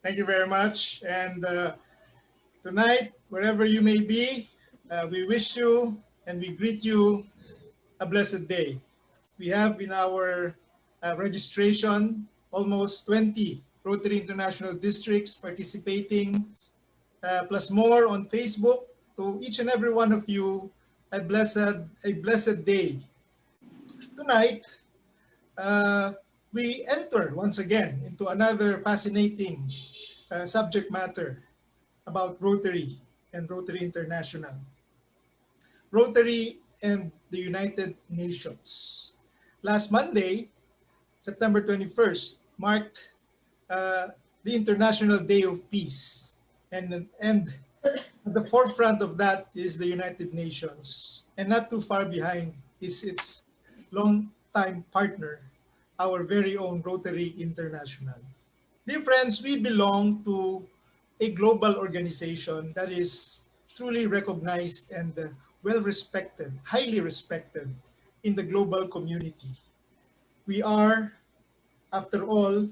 Thank you very much. And tonight, wherever you may be, we wish you and we greet you a blessed day. We have in our registration almost 20 Rotary International districts participating, plus more on Facebook. To each and every one of you, a blessed day. Tonight, uh, we enter once again into another fascinating subject matter about Rotary and Rotary International. Rotary and the United Nations. Last Monday, September 21st, marked uh, the International Day of Peace. And at the forefront of that is the United Nations. And not too far behind is its longtime partner, our very own Rotary International. Dear friends, we belong to a global organization that is truly recognized and well respected, highly respected in the global community. We are, after all,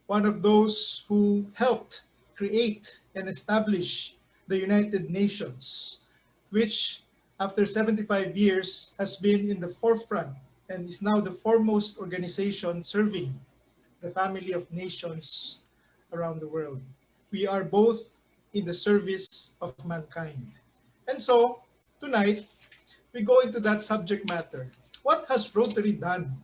one of those who helped create and establish the United Nations, which after 75 years has been in the forefront and is now the foremost organization serving the family of nations around the world. We are both in the service of mankind. And so, tonight, we go into that subject matter. What has Rotary done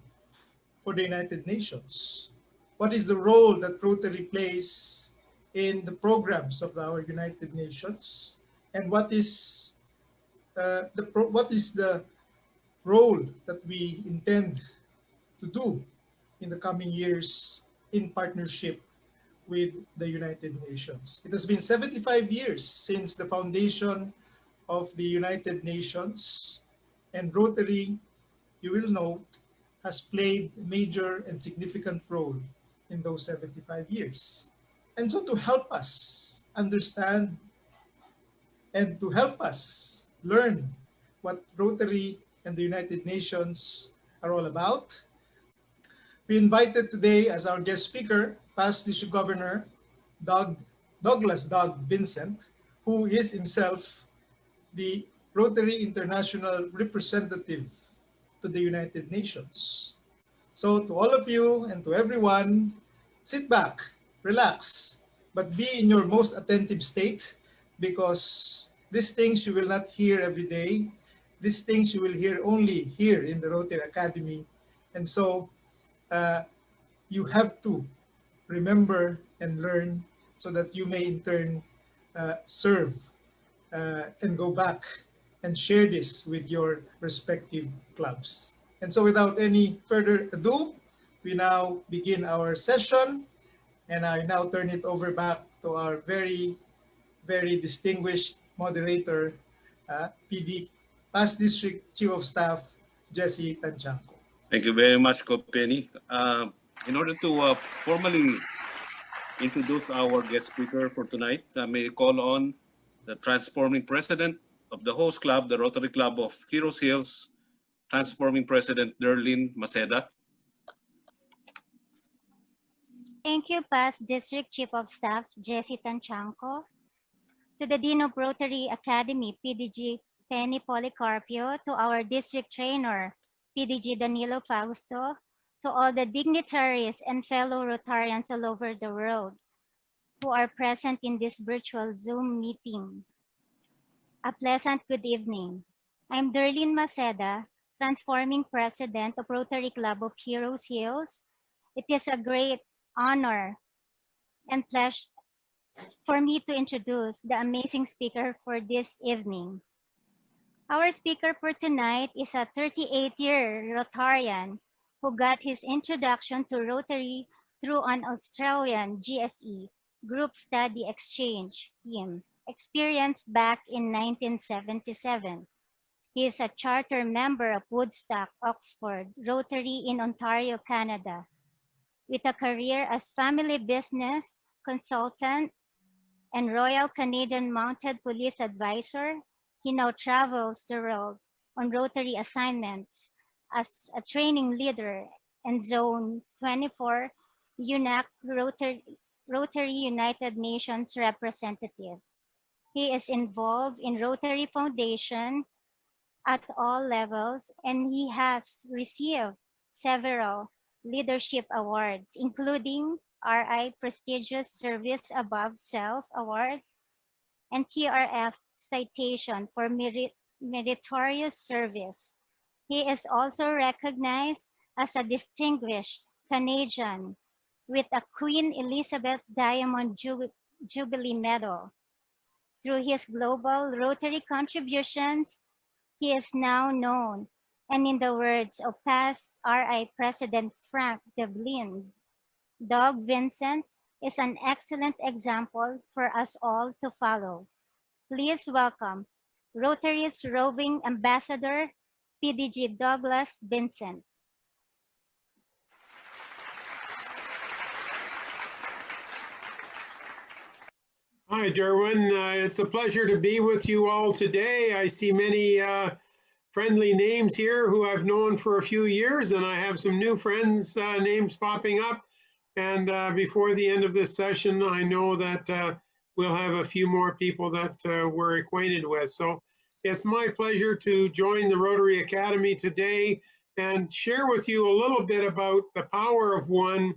for the United Nations? What is the role that Rotary plays in the programs of our United Nations? And what is the role that we intend to do in the coming years in partnership with the United Nations? It has been 75 years since the foundation of the United Nations, and Rotary, you will know, has played a major and significant role in those 75 years. And so to help us understand and to help us learn what Rotary and the United Nations are all about, we invited today as our guest speaker, past District Governor Douglas Doug Vincent, who is himself the Rotary International representative to the United Nations. So to all of you and to everyone, sit back, relax, but be in your most attentive state, because these things you will not hear every day. These things you will hear only here in the Rotary Academy. And so uh, you have to remember and learn so that you may in turn serve and go back and share this with your respective clubs. And so without any further ado, we now begin our session, and I now turn it over back to our very, very distinguished moderator, PD, past District Chief of Staff, Jesse Tanchanco. Thank you very much, Kopeni. In order to formally introduce our guest speaker for tonight, may I call on the transforming president of the host club, the Rotary Club of Heroes Hills, transforming president Derlin Maceda. Thank you, past District Chief of Staff Jesse Tanchanco, to the Dean of Rotary Academy, PDG Penny Policarpio, to our district trainer, PDG Danilo Fausto, to all the dignitaries and fellow Rotarians all over the world who are present in this virtual Zoom meeting. A pleasant good evening. I'm Derlin Maceda, transforming president of Rotary Club of Heroes Hills. It is a great honor and pleasure for me to introduce the amazing speaker for this evening. Our speaker for tonight is a 38-year Rotarian who got his introduction to Rotary through an Australian GSE group study exchange team experienced back in 1977. He is a charter member of Woodstock, Oxford Rotary in Ontario, Canada, with a career as family business consultant and Royal Canadian Mounted Police Advisor. He now travels the world on Rotary assignments as a training leader and Zone 24 UNAC Rotary Rotary United Nations representative. He is involved in Rotary Foundation at all levels, and he has received several leadership awards, including RI Prestigious Service Above Self Award and TRF Citation for Meritorious Service. He is also recognized as a distinguished Canadian with a Queen Elizabeth Diamond Jubilee Medal. Through his global Rotary contributions, he is now known, and in the words of past RI President Frank Devlin, Doug Vincent is an excellent example for us all to follow. Please welcome Rotary's roving ambassador, PDG Douglas Vincent. Hi, Derwin. It's a pleasure to be with you all today. I see many friendly names here who I've known for a few years, and I have some new friends' names popping up. And before the end of this session, I know that we'll have a few more people that we're acquainted with. So it's my pleasure to join the Rotary Academy today and share with you a little bit about the power of one,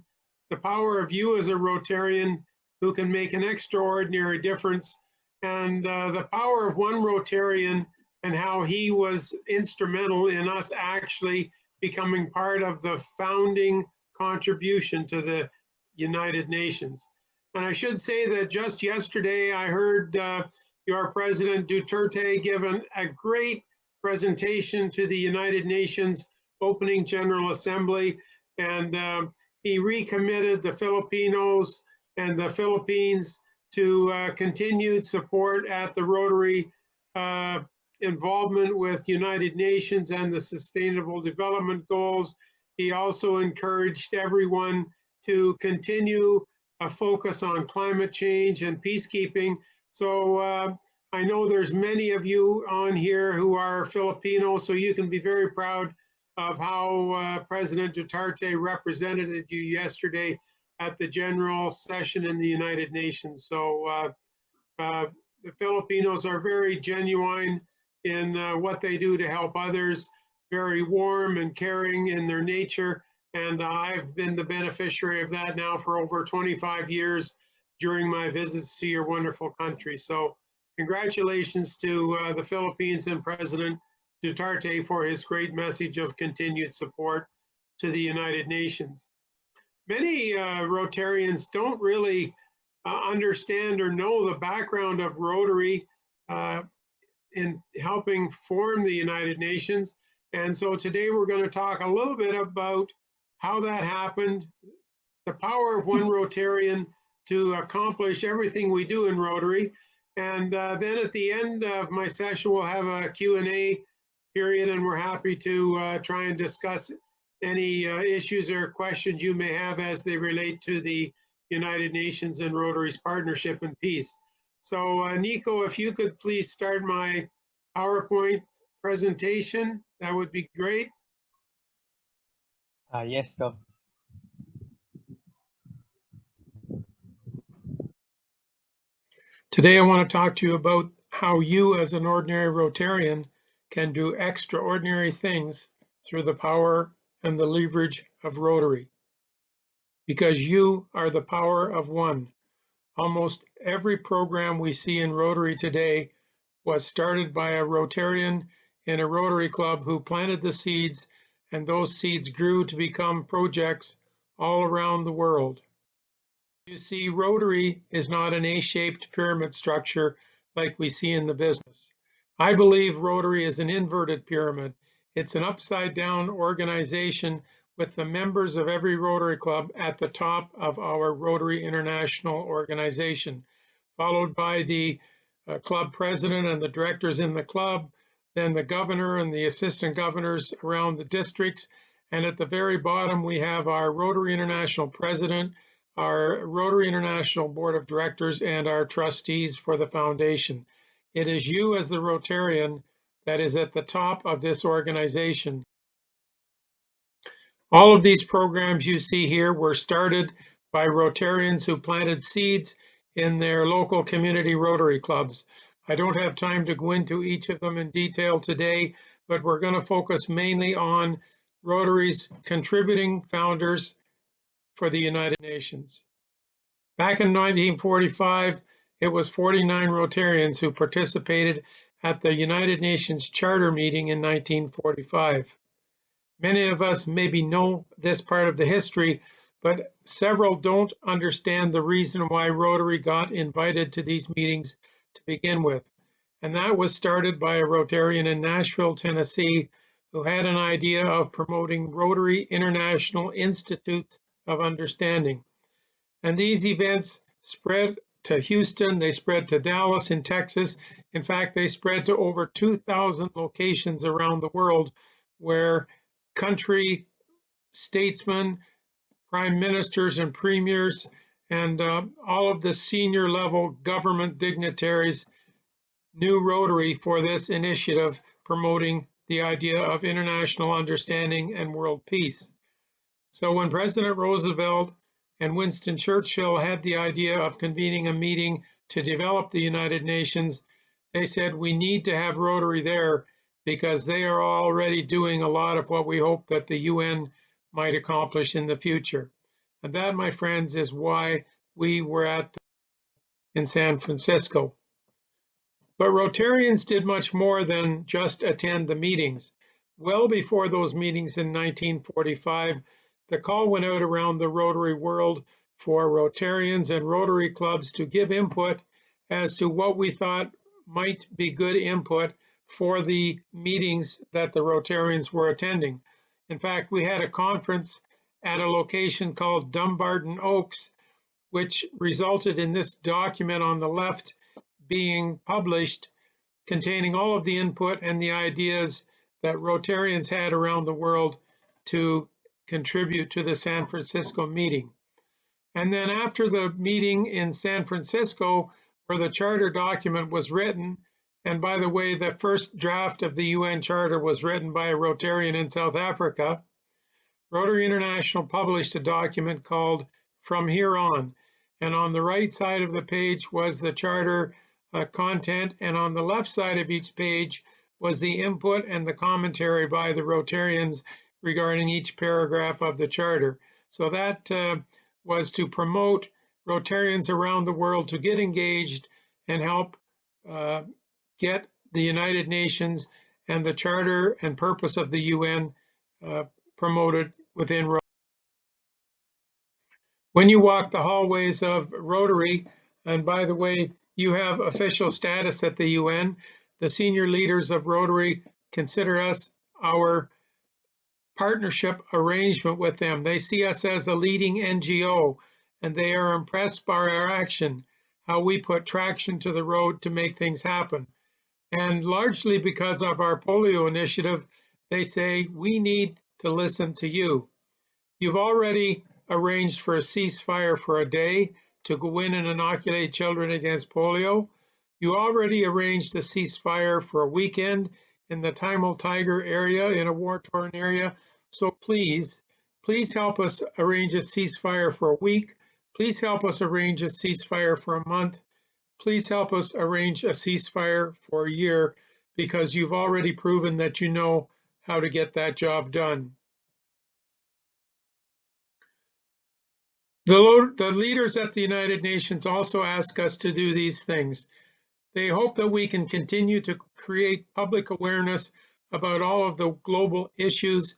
the power of you as a Rotarian who can make an extraordinary difference, and the power of one Rotarian and how he was instrumental in us actually becoming part of the founding contribution to the United Nations. And I should say that just yesterday I heard your President Duterte give a great presentation to the United Nations opening General Assembly, and he recommitted the Filipinos and the Philippines to continued support at the Rotary involvement with United Nations and the Sustainable Development Goals. He also encouraged everyone to continue a focus on climate change and peacekeeping. So I know there's many of you on here who are Filipino, so you can be very proud of how President Duterte represented you yesterday at the general session in the United Nations. So the Filipinos are very genuine in what they do to help others, very warm and caring in their nature. And I've been the beneficiary of that now for over 25 years during my visits to your wonderful country. So congratulations to the Philippines and President Duterte for his great message of continued support to the United Nations. Many Rotarians don't really understand or know the background of Rotary in helping form the United Nations. And so today we're going to talk a little bit about how that happened, the power of one Rotarian to accomplish everything we do in Rotary. And then at the end of my session, we'll have a Q&A period, and we're happy to try and discuss any issues or questions you may have as they relate to the United Nations and Rotary's partnership and peace. So Nico, if you could please start my PowerPoint presentation, that would be great. Yes, Doc. Today I want to talk to you about how you as an ordinary Rotarian can do extraordinary things through the power and the leverage of Rotary. Because you are the power of one. Almost every program we see in Rotary today was started by a Rotarian in a Rotary club who planted the seeds, and those seeds grew to become projects all around the world. You see, Rotary is not an A-shaped pyramid structure like we see in the business. I believe Rotary is an inverted pyramid. It's an upside-down organization with the members of every Rotary Club at the top of our Rotary International organization, followed by the club president and the directors in the club, then the governor and the assistant governors around the districts, and at the very bottom we have our Rotary International president, our Rotary International Board of Directors, and our trustees for the foundation. It is you as the Rotarian that is at the top of this organization. All of these programs you see here were started by Rotarians who planted seeds in their local community Rotary clubs. I don't have time to go into each of them in detail today, but we're going to focus mainly on Rotary's contributing founders for the United Nations. Back in 1945, it was 49 Rotarians who participated at the United Nations Charter meeting in 1945. Many of us maybe know this part of the history, but several don't understand the reason why Rotary got invited to these meetings to begin with. And that was started by a Rotarian in Nashville, Tennessee, who had an idea of promoting Rotary International Institute of Understanding. And these events spread to Houston, they spread to Dallas in Texas. In fact, they spread to over 2,000 locations around the world where country statesmen, prime ministers and premiers, and all of the senior level government dignitaries knew Rotary for this initiative promoting the idea of international understanding and world peace. So when President Roosevelt and Winston Churchill had the idea of convening a meeting to develop the United Nations, they said we need to have Rotary there because they are already doing a lot of what we hope that the UN might accomplish in the future. And that, my friends, is why we were in San Francisco. But Rotarians did much more than just attend the meetings. Well before those meetings in 1945, the call went out around the Rotary world for Rotarians and Rotary clubs to give input as to what we thought might be good input for the meetings that the Rotarians were attending. In fact, we had a conference at a location called Dumbarton Oaks, which resulted in this document on the left being published, containing all of the input and the ideas that Rotarians had around the world to contribute to the San Francisco meeting. And then after the meeting in San Francisco, where the charter document was written, and by the way, the first draft of the UN Charter was written by a Rotarian in South Africa, Rotary International published a document called From Here On. And on the right side of the page was the charter content, and on the left side of each page was the input and the commentary by the Rotarians regarding each paragraph of the charter. So that was to promote Rotarians around the world to get engaged and help get the United Nations and the charter and purpose of the UN promoted within Rotary. When you walk the hallways of Rotary, and by the way, you have official status at the UN, the senior leaders of Rotary consider us our partnership arrangement with them. They see us as a leading NGO, and they are impressed by our action, how we put traction to the road to make things happen. And largely because of our polio initiative, they say, we need to listen to you. You've already arranged for a ceasefire for a day to go in and inoculate children against polio. You already arranged a ceasefire for a weekend in the Tamil Tiger area, in a war-torn area. So please help us arrange a ceasefire for a week. Please help us arrange a ceasefire for a month. Please help us arrange a ceasefire for a year, because you've already proven that you know how to get that job done. The leaders at the United Nations also ask us to do these things. They hope that we can continue to create public awareness about all of the global issues.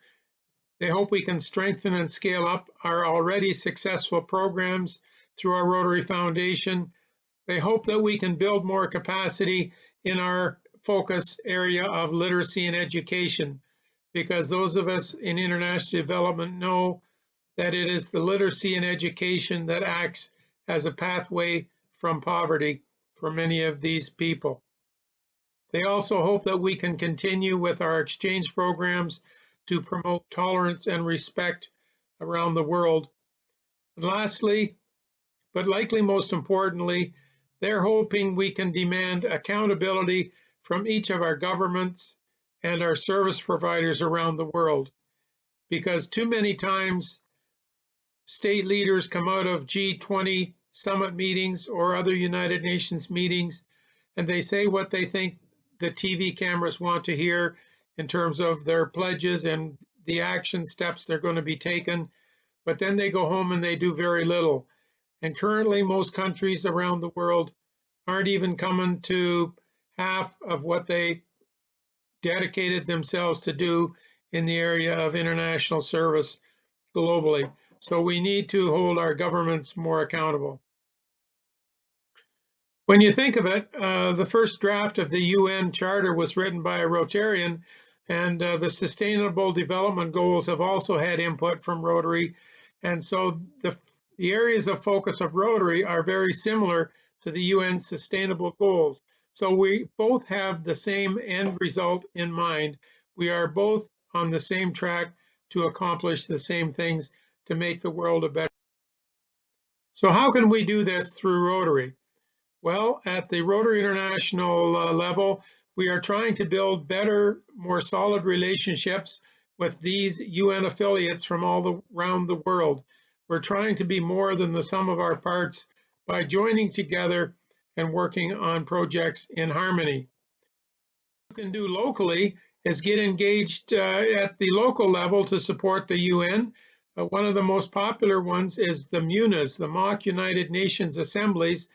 They hope we can strengthen and scale up our already successful programs through our Rotary Foundation. They hope that we can build more capacity in our focus area of literacy and education, because those of us in international development know that it is the literacy and education that acts as a pathway from poverty for many of these people. They also hope that we can continue with our exchange programs to promote tolerance and respect around the world. And lastly, but likely most importantly, they're hoping we can demand accountability from each of our governments and our service providers around the world, because too many times state leaders come out of G20 summit meetings or other United Nations meetings, and they say what they think the TV cameras want to hear in terms of their pledges and the action steps they're going to be taken, but then they go home and they do very little. And currently, most countries around the world aren't even coming to half of what they dedicated themselves to do in the area of international service globally. So we need to hold our governments more accountable. When you think of it, the first draft of the UN Charter was written by a Rotarian, and the Sustainable Development Goals have also had input from Rotary. And so the areas of focus of Rotary are very similar to the UN Sustainable Goals. So we both have the same end result in mind. We are both on the same track to accomplish the same things to make the world a better. So how can we do this through Rotary? Well, at the Rotary International level, we are trying to build better, more solid relationships with these UN affiliates from all around the world. We're trying to be more than the sum of our parts by joining together and working on projects in harmony. What you can do locally is get engaged at the local level to support the UN. One of the most popular ones is the MUNAs, the Mock United Nations Assemblies,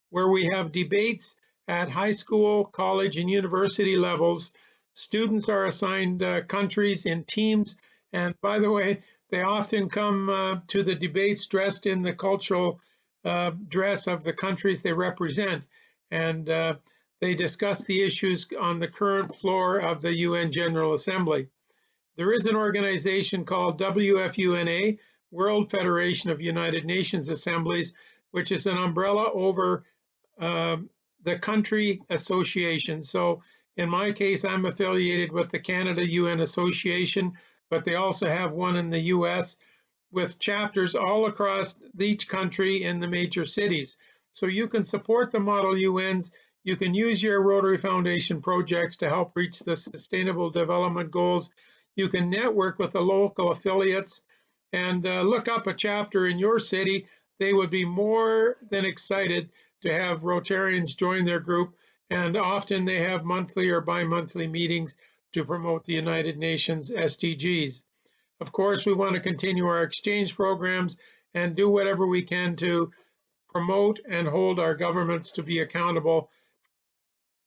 where we have debates at high school, college, and university levels. Students are assigned countries in teams, and by the way, they often come to the debates dressed in the cultural dress of the countries they represent, and they discuss the issues on the current floor of the UN General Assembly. There is an organization called WFUNA, World Federation of United Nations Assemblies, which is an umbrella over the country association. So in my case, I'm affiliated with the Canada UN Association, but they also have one in the US with chapters all across each country in the major cities. So you can support the Model UNs, you can use your Rotary Foundation projects to help reach the Sustainable Development Goals. You can network with the local affiliates and look up a chapter in your city. They would be more than excited to have Rotarians join their group, and often they have monthly or bi-monthly meetings to promote the United Nations SDGs. Of course, we want to continue our exchange programs and do whatever we can to promote and hold our governments to be accountable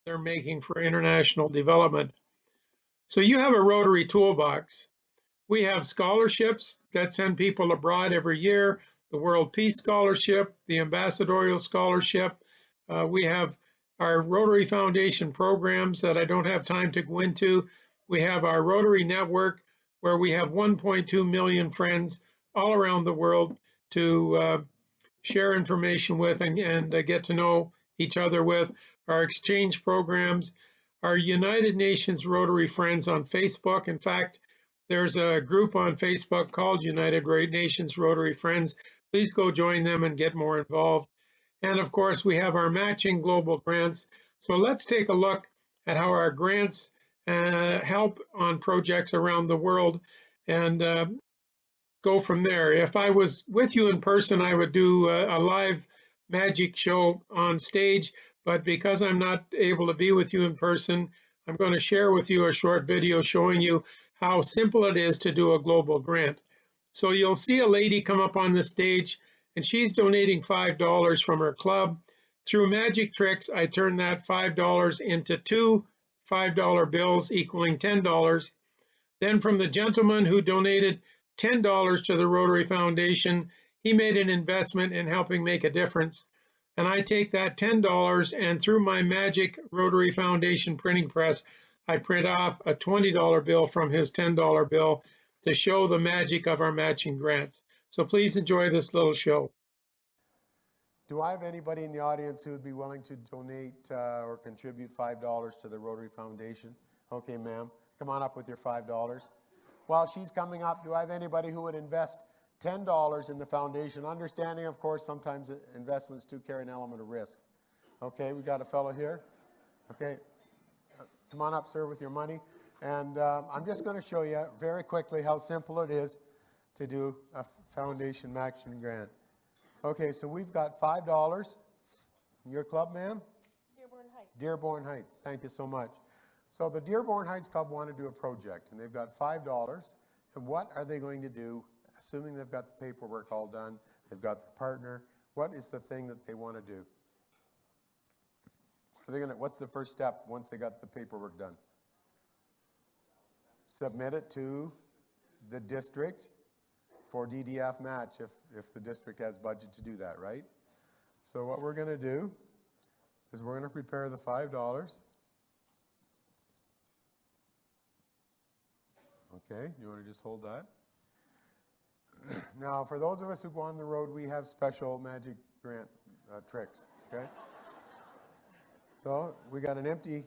they're making for international development. So you have a Rotary toolbox. We have scholarships that send people abroad every year, the World Peace Scholarship, the Ambassadorial Scholarship. We have our Rotary Foundation programs that I don't have time to go into. We have our Rotary Network, where we have 1.2 million friends all around the world to share information with and get to know each other with. Our exchange programs, our United Nations Rotary Friends on Facebook. In fact, there's a group on Facebook called United Nations Rotary Friends. Please go join them and get more involved. And of course, we have our matching global grants. So let's take a look at how our grants help on projects around the world and go from there. If I was with you in person, I would do a live magic show on stage, but because I'm not able to be with you in person, I'm going to share with you a short video showing you how simple it is to do a global grant. So you'll see a lady come up on the stage, and she's donating $5 from her club. Through magic tricks, I turn that $5 into two $5 bills equaling $10. Then from the gentleman who donated $10 to the Rotary Foundation, he made an investment in helping make a difference. And I take that $10 and through my magic Rotary Foundation printing press, I print off a $20 bill from his $10 bill to show the magic of our matching grants. So please enjoy this little show. Do I have anybody in the audience who would be willing to donate or contribute $5 to the Rotary Foundation? Okay, ma'am, come on up with your $5. While she's coming up, do I have anybody who would invest $10 in the foundation? Understanding, of course, sometimes investments do carry an element of risk. Okay, we got a fellow here. Okay, come on up, sir, with your money. And I'm just going to show you very quickly how simple it is to do a foundation matching grant. Okay, so we've got $5. Your club, ma'am? Dearborn Heights. Dearborn Heights, thank you so much. So the Dearborn Heights Club want to do a project, and they've got $5. And what are they going to do, assuming they've got the paperwork all done, they've got their partner, what is the thing that they want to do? What's the first step once they got the paperwork done? Submit it to the district for DDF match if the district has budget to do that, right? So what we're going to do is we're going to prepare the $5. Okay, you want to just hold that? Now, for those of us who go on the road, we have special magic grant tricks, okay? So we got an empty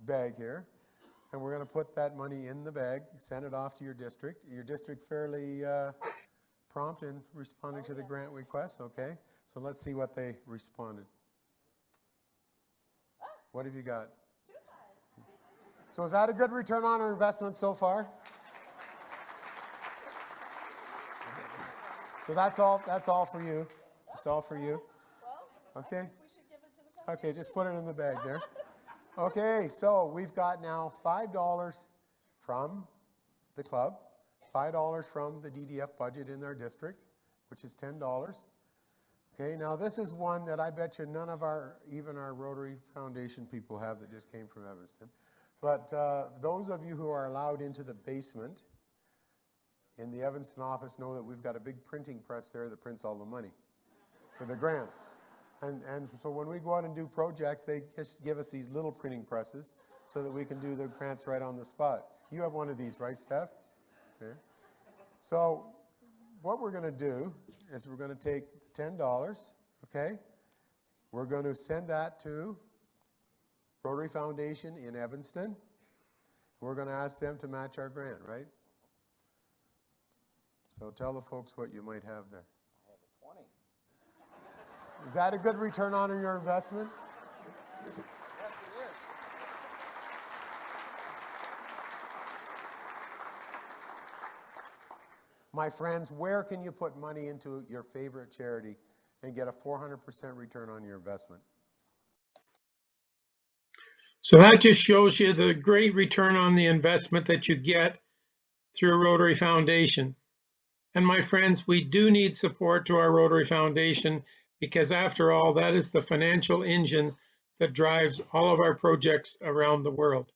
bag here, and we're going to put that money in the bag, send it off to your district. Your district fairly prompt in responding to the grant request, okay? So let's see what they responded. What have you got? So is that a good return on our investment so far? So that's all for you. That's all for you. Okay. We should give it to the Okay, just put it in the bag there. Okay, so we've got now $5 from the club, $5 from the DDF budget in their district, which is $10. Okay, now this is one that I bet you none of even our Rotary Foundation people have that just came from Evanston. But those of you who are allowed into the basement in the Evanston office know that we've got a big printing press there that prints all the money for the grants. And so when we go out and do projects, they just give us these little printing presses so that we can do the grants right on the spot. You have one of these, right, Steph? Okay. So what we're going to do is we're going to take $10, okay? We're going to send that to Rotary Foundation in Evanston. We're going to ask them to match our grant, right? So tell the folks what you might have there. I have a 20. Is that a good return on your investment? Yes, it is. My friends, where can you put money into your favorite charity and get a 400% return on your investment? So that just shows you the great return on the investment that you get through Rotary Foundation. And my friends, we do need support to our Rotary Foundation because after all, that is the financial engine that drives all of our projects around the world.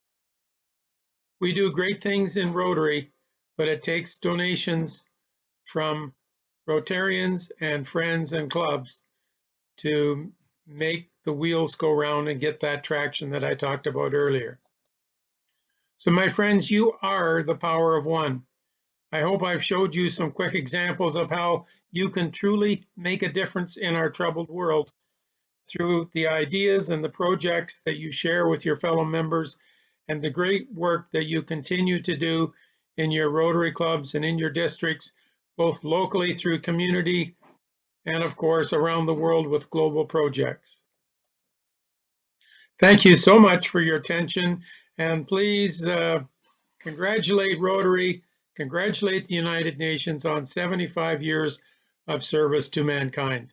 We do great things in Rotary, but it takes donations from Rotarians and friends and clubs to make the wheels go round and get that traction that I talked about earlier. So my friends, you are the power of one. I hope I've showed you some quick examples of how you can truly make a difference in our troubled world through the ideas and the projects that you share with your fellow members and the great work that you continue to do in your Rotary clubs and in your districts, both locally through community and of course around the world with global projects. Thank you so much for your attention, and please congratulate Rotary, congratulate the United Nations on 75 years of service to mankind.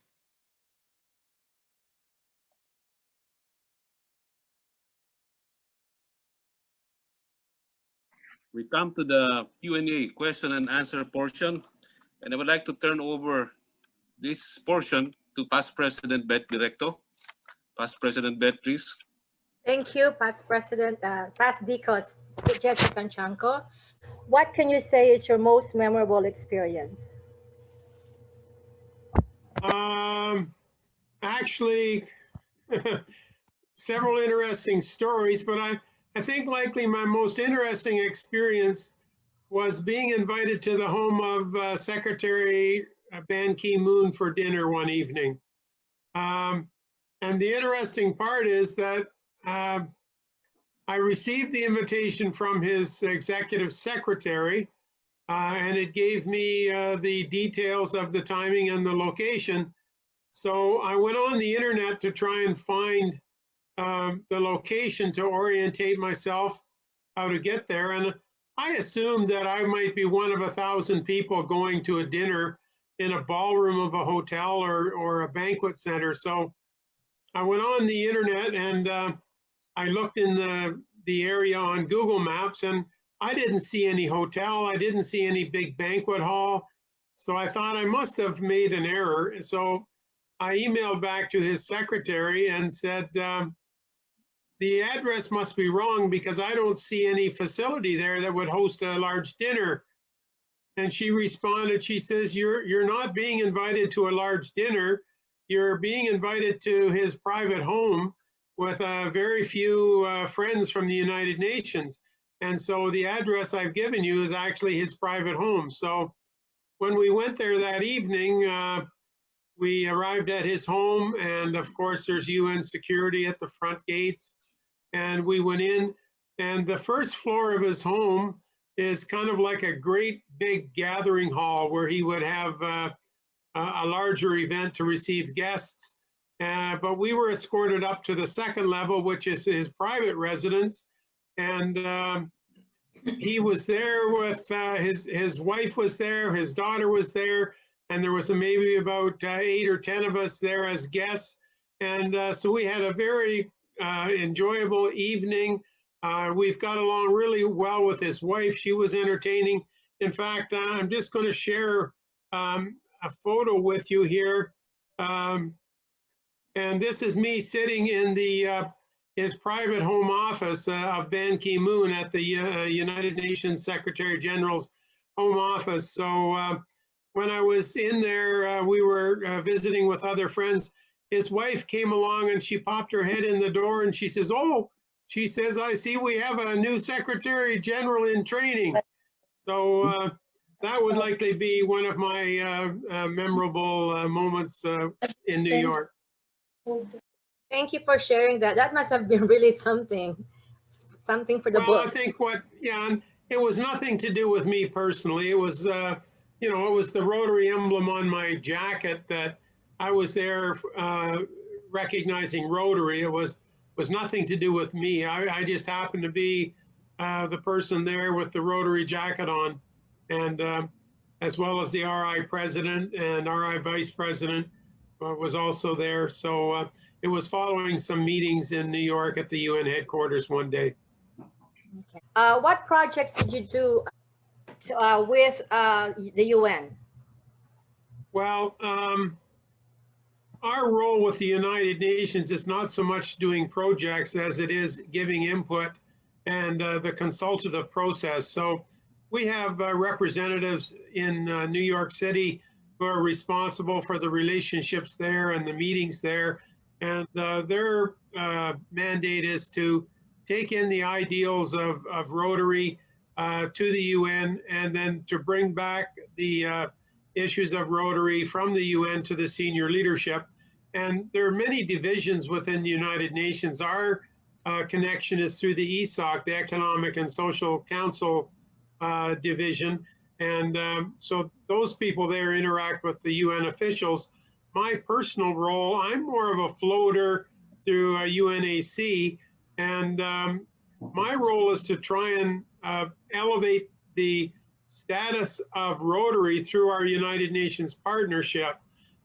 We come to the Q&A, question and answer portion, and I would like to turn over this portion to Past President Beth Directo. Past President Beth, please. Thank you, Past President, Past DCOS, Jesse Panchanko. What can you say is your most memorable experience? Actually, several interesting stories, but I think likely my most interesting experience was being invited to the home of Secretary Ban Ki-moon for dinner one evening. And the interesting part is that I received the invitation from his executive secretary, and it gave me the details of the timing and the location. So I went on the internet to try and find the location to orientate myself how to get there. And I assumed that I might be one of 1,000 people going to a dinner in a ballroom of a hotel or a banquet center. So I went on the internet and I looked in the area on Google Maps, and I didn't see any hotel. I didn't see any big banquet hall. So I thought I must have made an error. So I emailed back to his secretary and said, the address must be wrong because I don't see any facility there that would host a large dinner. And she responded, she says, you're not being invited to a large dinner. You're being invited to his private home with very few friends from the United Nations. And so the address I've given you is actually his private home. So when we went there that evening, we arrived at his home, and of course there's UN security at the front gates. And we went in, and the first floor of his home is kind of like a great big gathering hall where he would have a larger event to receive guests. But we were escorted up to the second level, which is his private residence. And he was there with his wife was there, his daughter was there, and there was maybe about 8 or 10 of us there as guests. And so we had a very enjoyable evening. We've got along really well with his wife. She was entertaining. In fact, I'm just going to share a photo with you here. And this is me sitting in his private home office of Ban Ki-moon at the United Nations Secretary General's home office. So when I was in there, we were visiting with other friends. His wife came along and she popped her head in the door and she says, "Oh," she says, "I see we have a new Secretary General in training." So that would likely be one of my memorable moments in New York. Thank you for sharing that. That must have been really something for the Well, I book. think and it was nothing to do with me personally. It was, it was the Rotary emblem on my jacket that I was there recognizing Rotary. It was nothing to do with me. I just happened to be the person there with the Rotary jacket on, and as well as the RI president and RI vice president was also there. So it was following some meetings in New York at the UN headquarters one day. What projects did you do with the UN? Well, our role with the United Nations is not so much doing projects as it is giving input and the consultative process. So we have representatives in New York City who are responsible for the relationships there and the meetings there. And their mandate is to take in the ideals of Rotary to the UN, and then to bring back the issues of Rotary from the UN to the senior leadership. And there are many divisions within the United Nations. Our connection is through the ESOC, the Economic and Social Council division. And so those people there interact with the UN officials. My personal role, I'm more of a floater through UNAC. And my role is to try and elevate the status of Rotary through our United Nations partnership.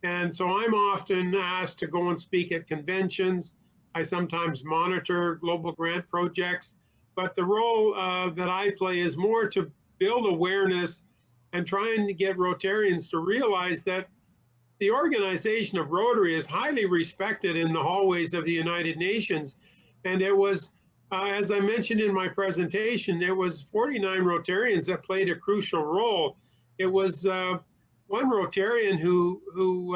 And so I'm often asked to go and speak at conventions. I sometimes monitor global grant projects, but the role that I play is more to build awareness and trying to get Rotarians to realize that the organization of Rotary is highly respected in the hallways of the United Nations. And it was, as I mentioned in my presentation, it was 49 Rotarians that played a crucial role. It was one Rotarian who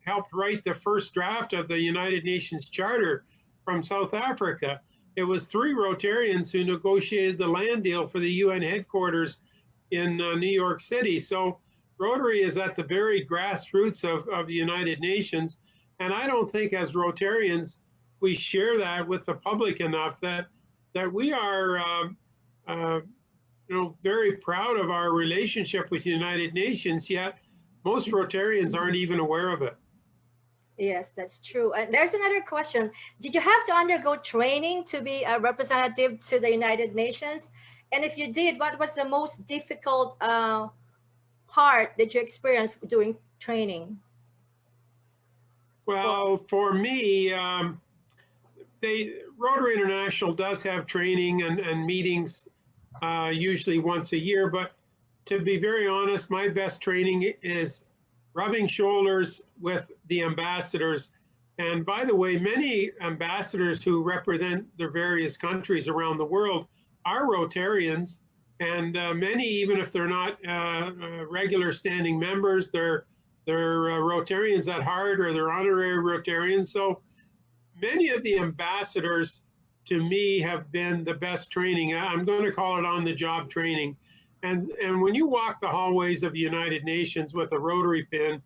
helped write the first draft of the United Nations Charter from South Africa. It was 3 Rotarians who negotiated the land deal for the UN headquarters in New York City. So Rotary is at the very grassroots of the United Nations. And I don't think as Rotarians, we share that with the public enough that we are very proud of our relationship with the United Nations, yet most Rotarians aren't even aware of it. Yes, that's true. And there's another question. Did you have to undergo training to be a representative to the United Nations? And if you did, what was the most difficult part that you experienced during training? Well, for me, Rotary International does have training and meetings usually once a year, but to be very honest, my best training is rubbing shoulders with the ambassadors. And by the way, many ambassadors who represent their various countries around the world are Rotarians, and many, even if they're not regular standing members, they're Rotarians at heart, or they're honorary Rotarians. So many of the ambassadors, to me, have been the best training. I'm going to call it on-the-job training. And when you walk the hallways of the United Nations with a Rotary pin,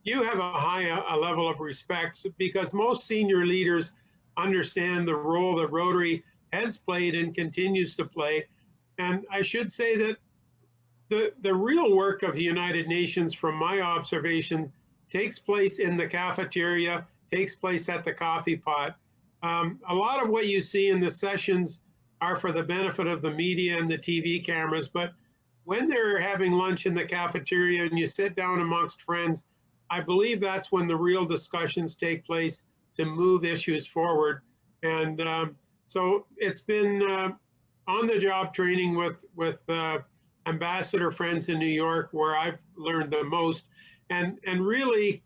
you have a high level of respect, because most senior leaders understand the role that Rotary has played and continues to play. And I should say that the real work of the United Nations, from my observation, takes place in the cafeteria, takes place at the coffee pot. A lot of what you see in the sessions are for the benefit of the media and the TV cameras, but when they're having lunch in the cafeteria and you sit down amongst friends, I believe that's when the real discussions take place to move issues forward. And so it's been on-the-job training with ambassador friends in New York where I've learned the most. And really,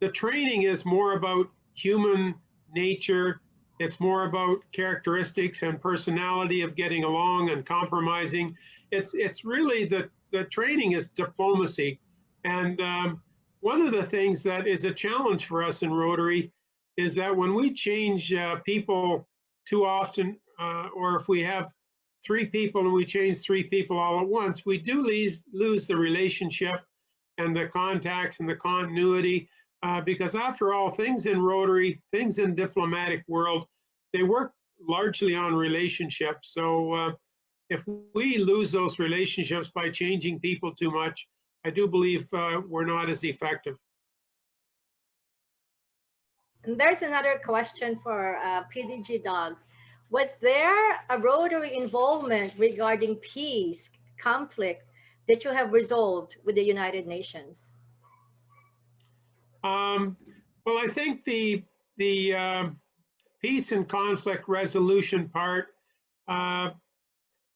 the training is more about human nature. It's more about characteristics and personality of getting along and compromising. It's really the training is diplomacy. And one of the things that is a challenge for us in Rotary is that when we change people too often, or if we have 3 people and we change 3 people all at once, we do lose the relationship and the contacts and the continuity. Because after all, things in Rotary, things in diplomatic world, they work largely on relationships. So if we lose those relationships by changing people too much, I do believe we're not as effective. And there's another question for PDG Doug. Was there a Rotary involvement regarding peace, conflict that you have resolved with the United Nations? Well, I think the peace and conflict resolution part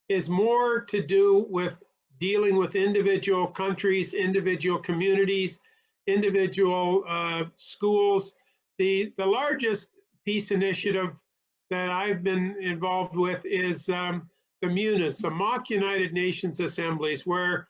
is more to do with dealing with individual countries, individual communities, individual schools. The largest peace initiative that I've been involved with is the MUNAs, the Mock United Nations Assemblies, where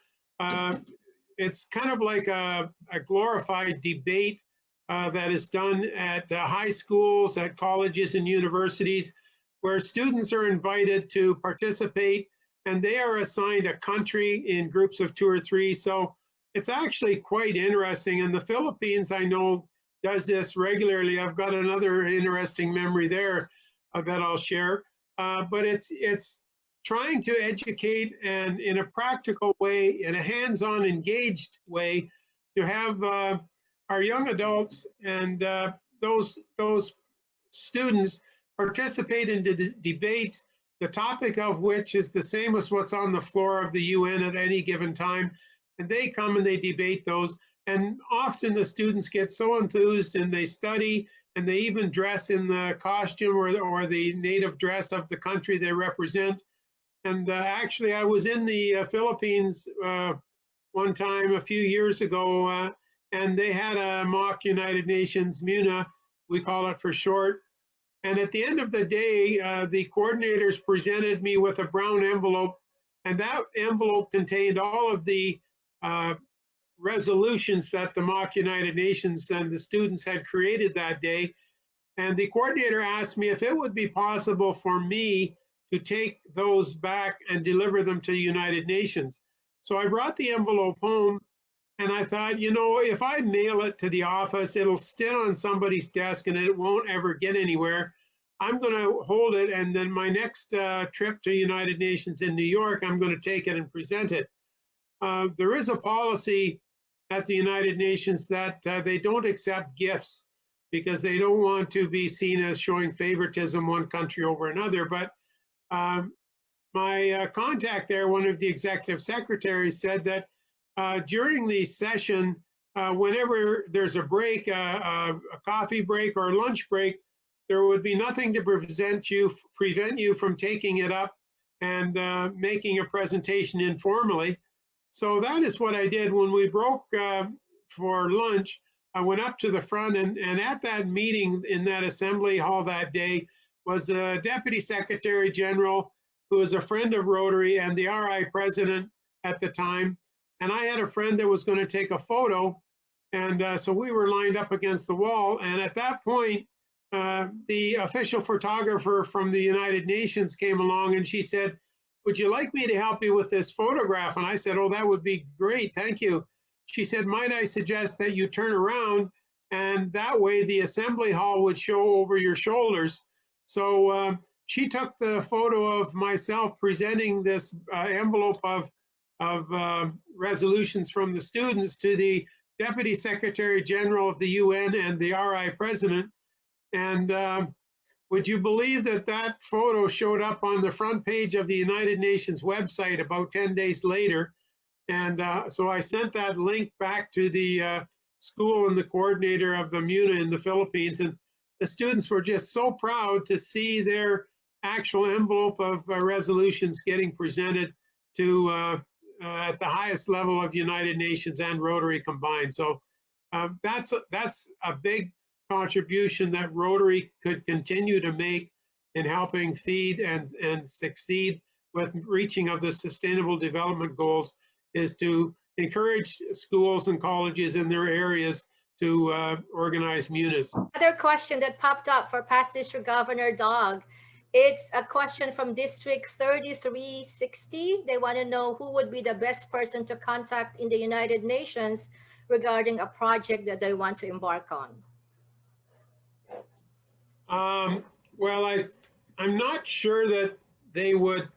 it's kind of like a glorified debate that is done at high schools, at colleges and universities, where students are invited to participate, and they are assigned a country in groups of 2 or 3. So it's actually quite interesting. And the Philippines, I know, does this regularly. I've got another interesting memory there that I'll share. But it's trying to educate, and in a practical way, in a hands-on engaged way, to have our young adults and those students participate in debates, the topic of which is the same as what's on the floor of the UN at any given time. And they come and they debate those. And often the students get so enthused and they study, and they even dress in the costume or the native dress of the country they represent. And actually, I was in the Philippines one time a few years ago, and they had a mock United Nations MUNA, we call it for short. And at the end of the day, the coordinators presented me with a brown envelope, and that envelope contained all of the resolutions that the mock United Nations and the students had created that day. And the coordinator asked me if it would be possible for me to take those back and deliver them to the United Nations. So I brought the envelope home, and I thought, you know, if I mail it to the office, it'll sit on somebody's desk and it won't ever get anywhere. I'm going to hold it, and then my next trip to United Nations in New York, I'm going to take it and present it. There is a policy at the United Nations that they don't accept gifts because they don't want to be seen as showing favoritism one country over another. But my contact there, one of the executive secretaries, said that during the session, whenever there's a break, a coffee break or a lunch break, there would be nothing to prevent you from taking it up and making a presentation informally. So that is what I did when we broke for lunch. I went up to the front, and at that meeting in that assembly hall that day was the Deputy Secretary General, who was a friend of Rotary, and the RI president at the time. And I had a friend that was going to take a photo. And so we were lined up against the wall. And at that point, the official photographer from the United Nations came along, and she said, "Would you like me to help you with this photograph?" And I said, "Oh, that would be great. Thank you." She said, "Might I suggest that you turn around, and that way the assembly hall would show over your shoulders." So she took the photo of myself presenting this envelope of resolutions from the students to the Deputy Secretary General of the UN and the RI President. And would you believe that that photo showed up on the front page of the United Nations website about 10 days later? And so I sent that link back to the school and the coordinator of the MUNA in the Philippines. And the students were just so proud to see their actual envelope of resolutions getting presented to at the highest level of United Nations and Rotary combined. So that's a big contribution that Rotary could continue to make in helping feed and succeed with reaching of the Sustainable Development Goals, is to encourage schools and colleges in their areas to organize MUNAs. Another question that popped up for past District Governor Doug. It's a question from District 3360. They want to know who would be the best person to contact in the United Nations regarding a project that they want to embark on. Well, I'm not sure that they would.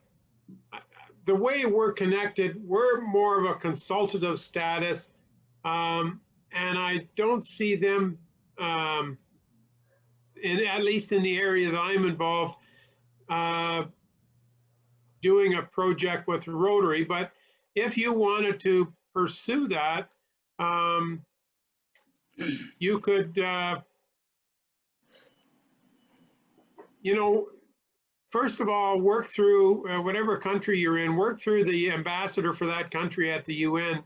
The way we're connected, we're more of a consultative status, and I don't see them, at least in the area that I'm involved, doing a project with Rotary. But if you wanted to pursue that, you could, first of all, work through whatever country you're in, work through the ambassador for that country at the UN,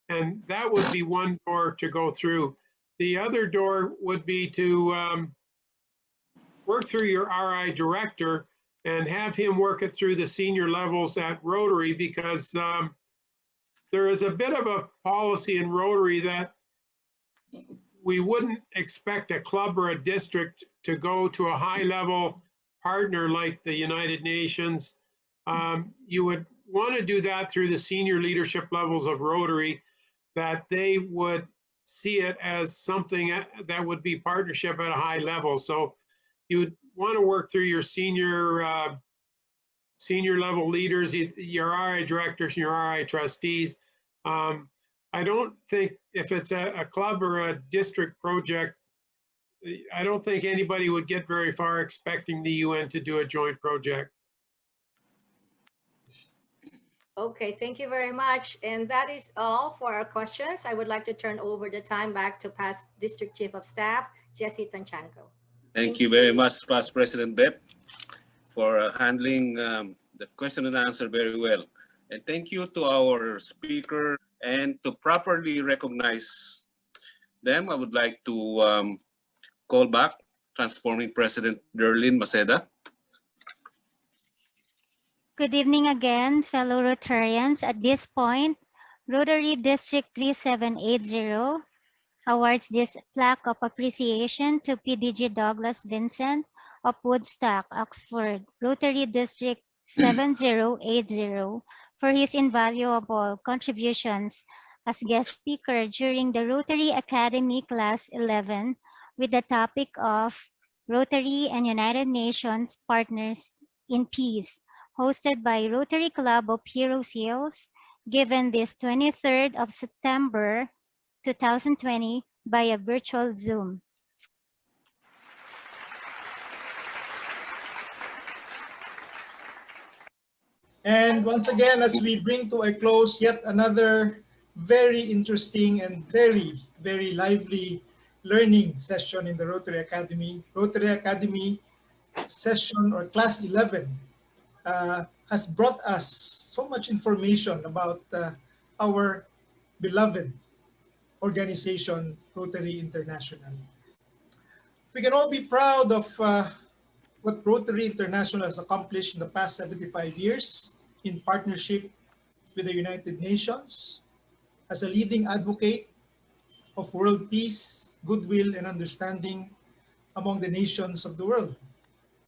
and that would be one door to go through. The other door would be to work through your RI director and have him work it through the senior levels at Rotary, because there is a bit of a policy in Rotary that we wouldn't expect a club or a district to go to a high-level partner like the United Nations. You would want to do that through the senior leadership levels of Rotary, that they would see it as something that would be partnership at a high level. So you would want to work through your senior level leaders, your RI directors, and your RI trustees. I don't think if it's a club or a district project, I don't think anybody would get very far expecting the UN to do a joint project. Okay, thank you very much. And that is all for our questions. I would like to turn over the time back to past District Chief of Staff, Jesse Tanchanco. Thank you very much, Past President Beth, for handling the question and answer very well. And thank you to our speaker. And to properly recognize them, I would like to call back Transforming President Derlyn Maceda. Good evening again, fellow Rotarians. At this point, Rotary District 3780 awards this plaque of appreciation to PDG Douglas Vincent of Woodstock, Oxford, Rotary District 7080, for his invaluable contributions as guest speaker during the Rotary Academy Class 11 with the topic of Rotary and United Nations Partners in Peace, hosted by Rotary Club of Heroes Hills, given this 23rd of September 2020 via virtual Zoom. And once again, as we bring to a close yet another very interesting and very, very lively learning session in the Rotary Academy session or class 11 has brought us so much information about our beloved organization, Rotary International. We can all be proud of what Rotary International has accomplished in the past 75 years in partnership with the United Nations as a leading advocate of world peace, goodwill, and understanding among the nations of the world.